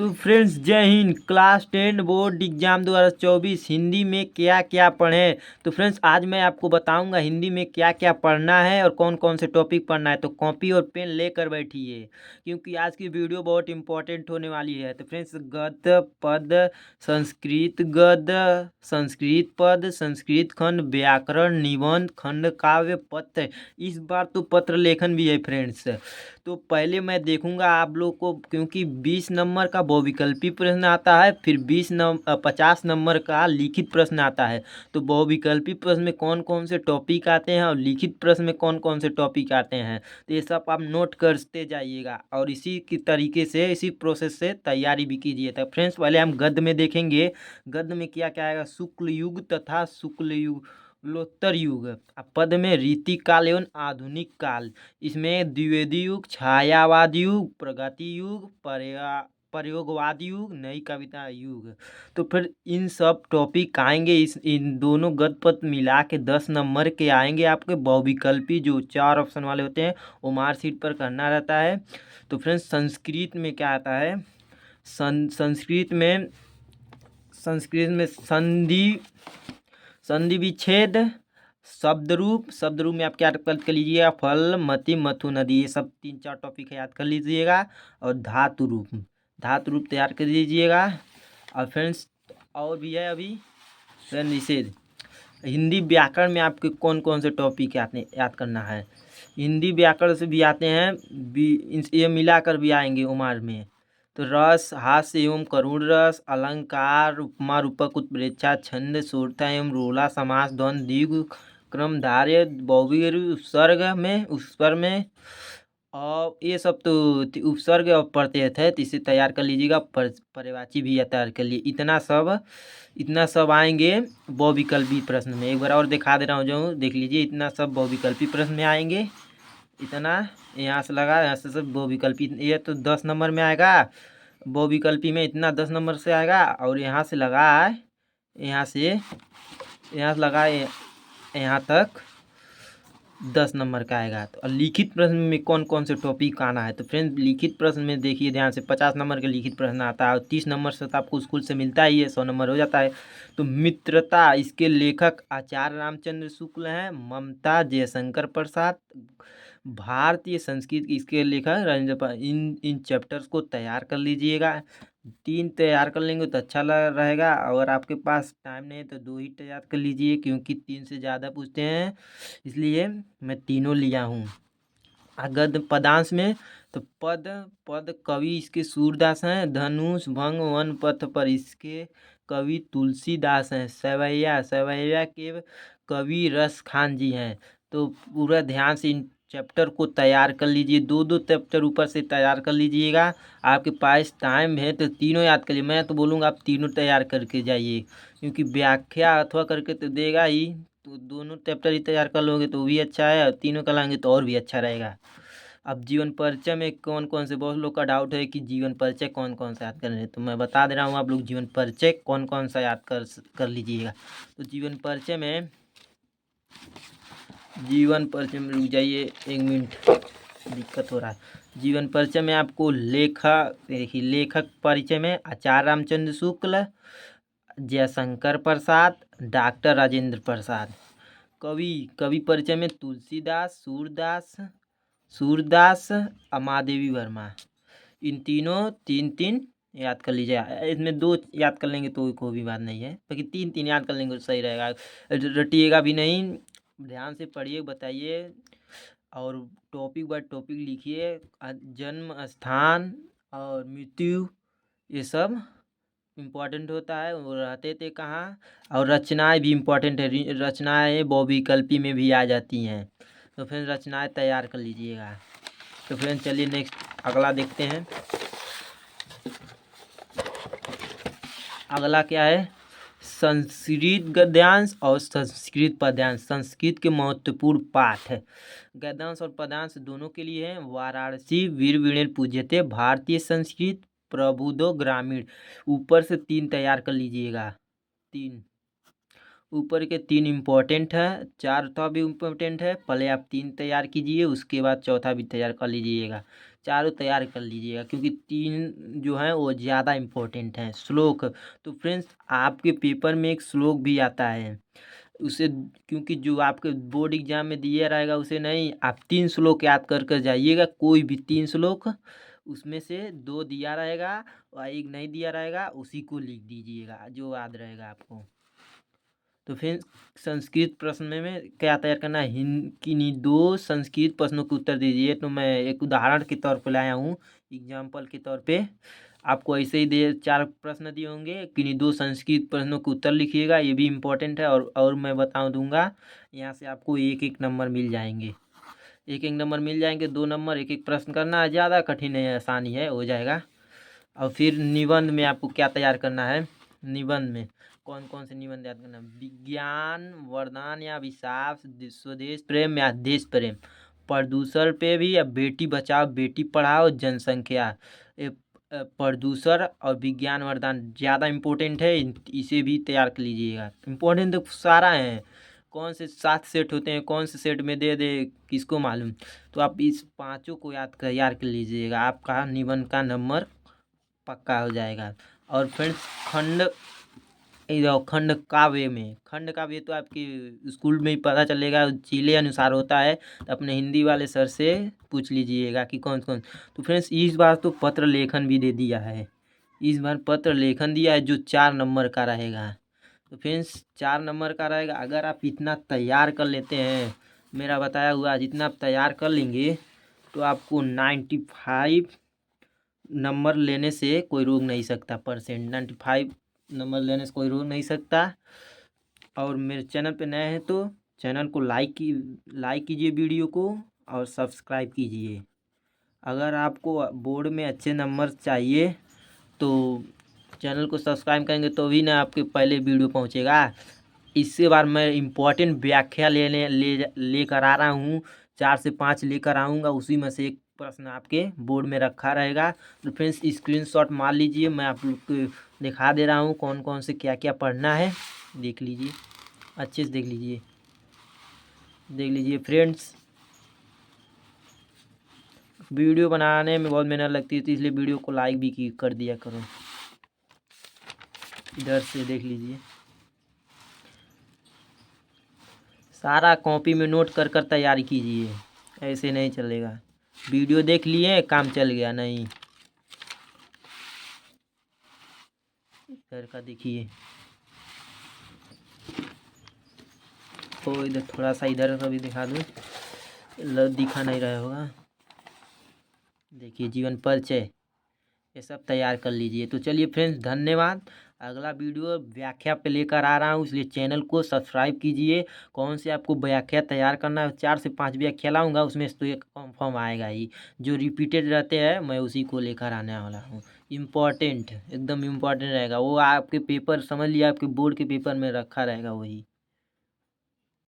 तो फ्रेंड्स जय Hind. Class 10 board exam 2024 Hindi में क्या क्या पढ़ें। तो फ्रेंड्स आज मैं आपको बताऊंगा हिंदी में क्या क्या पढ़ना है और कौन कौन से टॉपिक पढ़ना है। तो कॉपी और पेन लेकर बैठिए क्योंकि आज की वीडियो बहुत इंपॉर्टेंट होने वाली है। तो फ्रेंड्स गद्य पद संस्कृत गद्य संस्कृत पद संस्कृत खंड व्याकरण निबंध खंड काव्य पत्र, इस बार तो पत्र लेखन भी है फ्रेंड्स। तो पहले मैं देखूंगा आप लोग को, क्योंकि 20 नंबर का बहुविकल्पी प्रश्न आता है, फिर 50 नंबर का लिखित प्रश्न आता है। तो बहुविकल्पी प्रश्न में कौन कौन से टॉपिक आते हैं और लिखित प्रश्न में कौन कौन से टॉपिक आते हैं, तो ये सब आप नोट करते जाइएगा और इसी की तरीके से इसी प्रोसेस से तैयारी भी कीजिए। तो फ्रेंड्स पहले हम गद्य में देखेंगे। गद्य में क्या क्या आएगा, शुक्ल युग तथा शुक्ल युग लोत्तर युग। पद में रीति काल एवं आधुनिक काल, इसमें द्विवेदी युग, छायावाद युग, प्रगति युग, प्रयोगवाद युग, नई कविता युग। तो फिर इन सब टॉपिक आएंगे। इन दोनों गद्य पद मिला के 10 नंबर के आएंगे आपके। बहुविकल्पी जो 4 ऑप्शन वाले होते हैं वो मार्कशीट पर करना रहता है। तो फ्रेंड्स संस्कृत में क्या आता है, संस्कृत में संधि विच्छेद, शब्द रूप में आप क्या कर लीजिएगा, फल मति मथु नदी, ये सब 3-4 टॉपिक याद कर लीजिएगा। और धातु रूप तैयार कर लीजिएगा। और फ्रेंड्स और भी है अभी फ्रेंड निषेध। हिंदी व्याकरण में आपके कौन कौन से टॉपिक याद करना है। हिंदी व्याकरण से भी आते हैं, ये मिलाकर भी आएंगे उमार में। तो रस, हास्य एवं करुण रस, अलंकार, उपमा रूपक उत्प्रेक्षा, छंद, शूरता एवं रोला, समास, द्वंद्व, द्विगु, क्रमधारय, बहुव्रीहि, उपसर्ग में और ये सब तो उपसर्ग और प्रत्यय थे, तो इसे तैयार कर लीजिएगा। पर्यायवाची भी तैयार कर लिए। इतना सब आएंगे बहुविकल्पी प्रश्न में। एक बार और दिखा दे रहा हूँ, जो देख लीजिए, इतना सब बहुविकल्पी प्रश्न में आएंगे। इतना यहाँ से लगा, यहाँ से सब बहुविकल्पी, ये तो 10 नंबर में आएगा। बहुविकल्पी में इतना 10 नंबर से आएगा। और यहाँ से लगा है, यहाँ से लगा है, यहाँ तक 10 नंबर का आएगा। तो लिखित प्रश्न में कौन कौन से टॉपिक आना है। तो फ्रेंड्स लिखित प्रश्न में देखिए ध्यान से, 50 नंबर के लिखित प्रश्न आता है और 30 नंबर से तो आपको स्कूल से मिलता ही है, 100 नंबर हो जाता है। तो मित्रता, इसके लेखक आचार्य रामचंद्र शुक्ल हैं। ममता, जयशंकर प्रसाद। भारतीय संस्कृत, इसके लेखक राजेंद्र प्रसाद। इन चैप्टर्स को तैयार कर लीजिएगा। 3 तैयार कर लेंगे तो अच्छा रहेगा। अगर आपके पास टाइम नहीं है तो 2 ही तैयार कर लीजिए, क्योंकि 3 से ज़्यादा पूछते हैं, इसलिए मैं तीनों लिया हूँ। गद्य पदांश में तो पद कवि इसके सूरदास हैं। धनुष भंग वन पथ पर, इसके कवि तुलसीदास हैं। सवैया के कवि रस खान जी हैं। तो पूरा ध्यान से इन चैप्टर को तैयार कर लीजिए। 2-2 चैप्टर ऊपर से तैयार कर लीजिएगा। आपके पास टाइम है तो तीनों याद करिए। मैं तो बोलूँगा आप तीनों तैयार करके जाइए, क्योंकि व्याख्या अथवा करके तो देगा ही। तो दोनों चैप्टर ही तैयार कर लोगे तो भी अच्छा है, और तीनों कराएंगे तो और भी अच्छा रहेगा। अब जीवन परिचय में कौन कौन से, बहुत लोग का डाउट है कि जीवन परिचय कौन कौन सा याद करना है, तो मैं बता दे रहा हूँ आप लोग जीवन परिचय कौन कौन सा याद कर लीजिएगा। तो जीवन परिचय में रुक जाइए 1 मिनट, दिक्कत हो रहा है। जीवन परिचय में आपको लेखक परिचय में आचार्य रामचंद्र शुक्ल, जयशंकर प्रसाद, डॉक्टर राजेंद्र प्रसाद। कवि परिचय में तुलसीदास, सूरदास, अमादेवी वर्मा। इन तीनों 3-3 याद कर लीजिए। इसमें 2 याद कर लेंगे तो कोई भी बात नहीं है, बाकी 3-3 याद कर लेंगे तो सही रहेगा। रटिएगा भी नहीं, ध्यान से पढ़िए, बताइए और टॉपिक बाय टॉपिक लिखिए। जन्म स्थान और मृत्यु, ये सब इम्पॉर्टेंट होता है। वो रहते थे कहाँ, और रचनाएं भी इम्पॉर्टेंट है। रचनाएं बहुविकल्पी में भी आ जाती हैं, तो फिर रचनाएं तैयार कर लीजिएगा। तो फ्रेंड चलिए नेक्स्ट अगला देखते हैं। अगला क्या है, संस्कृत गद्यांश और संस्कृत पद्यांश। संस्कृत के महत्वपूर्ण पाठ है, गद्यांश और पद्यांश दोनों के लिए है। वाराणसी वीर वीणेर पूज्यते, भारतीय संस्कृत, प्रबुद्धो ग्रामीण। ऊपर से 3 तैयार कर लीजिएगा। 3 ऊपर के 3 इम्पोर्टेंट है, 4था भी इम्पोर्टेंट है। पहले आप 3 तैयार कीजिए, उसके बाद चौथा भी तैयार कर लीजिएगा। चारों तैयार कर लीजिएगा, क्योंकि 3 जो हैं वो ज़्यादा इम्पोर्टेंट हैं। श्लोक, तो फ्रेंड्स आपके पेपर में एक श्लोक भी आता है, उसे क्योंकि जो आपके बोर्ड एग्जाम में दिया रहेगा उसे नहीं, आप 3 श्लोक याद कर कर जाइएगा, कोई भी 3 श्लोक, उसमें से 2 दिया रहेगा और 1 नहीं दिया रहेगा, उसी को लिख दीजिएगा जो याद रहेगा आपको। तो फिर संस्कृत प्रश्न में क्या तैयार करना है, किन्हीं 2 संस्कृत प्रश्नों के उत्तर दीजिए। तो मैं एक उदाहरण के तौर पे लाया हूँ, एग्जाम्पल के तौर पे आपको ऐसे ही दे 4 प्रश्न दिए होंगे, किन्हीं 2 संस्कृत प्रश्नों के उत्तर लिखिएगा, ये भी इम्पोर्टेंट है। और मैं बता दूंगा यहाँ से आपको 1-1 नंबर मिल जाएंगे, 1-1 नंबर मिल जाएंगे, 2 नंबर 1-1 प्रश्न करना है, ज़्यादा कठिन है, आसानी है, हो जाएगा। और फिर निबंध में आपको क्या तैयार करना है, निबंध में कौन कौन से निबंध याद करना है, विज्ञान वरदान या अभिशाप, स्वदेश प्रेम या देश प्रेम, प्रदूषण पे भी, या बेटी बचाओ बेटी पढ़ाओ, जनसंख्या, प्रदूषण और विज्ञान वरदान ज़्यादा इम्पोर्टेंट है, इसे भी तैयार कर लीजिएगा। इम्पोर्टेंट तो सारा है, कौन से 7 सेट होते हैं, कौन से सेट में दे दे किसको मालूम। तो आप इस 5 को तैयार कर लीजिएगा, आपका निबंध का नंबर पक्का हो जाएगा। और फ्रेंड्स खंड काव्य में, खंड काव्य तो आपकी स्कूल में ही पता चलेगा, जिले अनुसार होता है, तो अपने हिंदी वाले सर से पूछ लीजिएगा कि कौन कौन। तो फ्रेंड्स इस बार तो पत्र लेखन भी दे दिया है, इस बार पत्र लेखन दिया है जो 4 नंबर का रहेगा। तो फ्रेंड्स 4 नंबर का रहेगा, अगर आप इतना तैयार कर लेते हैं, मेरा बताया हुआ जितना आप तैयार कर लेंगे, तो आपको 95 नंबर लेने से कोई रोक नहीं सकता, परसेंट 95 नंबर लेने से कोई रोक नहीं सकता। और मेरे चैनल पे नए हैं तो चैनल को लाइक कीजिए वीडियो को, और सब्सक्राइब कीजिए। अगर आपको बोर्ड में अच्छे नंबर चाहिए तो चैनल को सब्सक्राइब करेंगे तो भी ना आपके पहले वीडियो पहुंचेगा। इससे बार मैं इम्पोर्टेंट व्याख्या लेकर आ रहा हूँ, 4 से 5 लेकर आऊँगा, उसी में से एक प्रश्न आपके बोर्ड में रखा रहेगा। तो फ्रेंड्स स्क्रीनशॉट मार लीजिए, मैं आप लोग को दिखा दे रहा हूँ कौन कौन से क्या क्या पढ़ना है, देख लीजिए, अच्छे से देख लीजिए फ्रेंड्स। वीडियो बनाने में बहुत मेहनत लगती है, तो इसलिए वीडियो को लाइक भी कर दिया करो। इधर से देख लीजिए, सारा कॉपी में नोट कर कर तैयारी कीजिए, ऐसे नहीं चलेगा। वीडियो देख लिए काम चल गया नहीं। इधर का देखिए, तो इधर थोड़ा सा इधर का भी दिखा दूँ, दिखा नहीं रहा होगा। देखिए जीवन परिचय, ये सब तैयार कर लीजिए। तो चलिए फ्रेंड्स, धन्यवाद। अगला वीडियो व्याख्या पे लेकर आ रहा हूँ, इसलिए चैनल को सब्सक्राइब कीजिए। कौन से आपको व्याख्या तैयार करना है, 4 से 5 व्याख्या लाऊंगा, उसमें से तो एक कंफर्म आएगा ही, जो रिपीटेड रहते हैं मैं उसी को लेकर आने वाला हूँ। इम्पॉर्टेंट, एकदम इम्पॉर्टेंट रहेगा वो, आपके पेपर समझ लिया, आपके बोर्ड के पेपर में रखा रहेगा वही।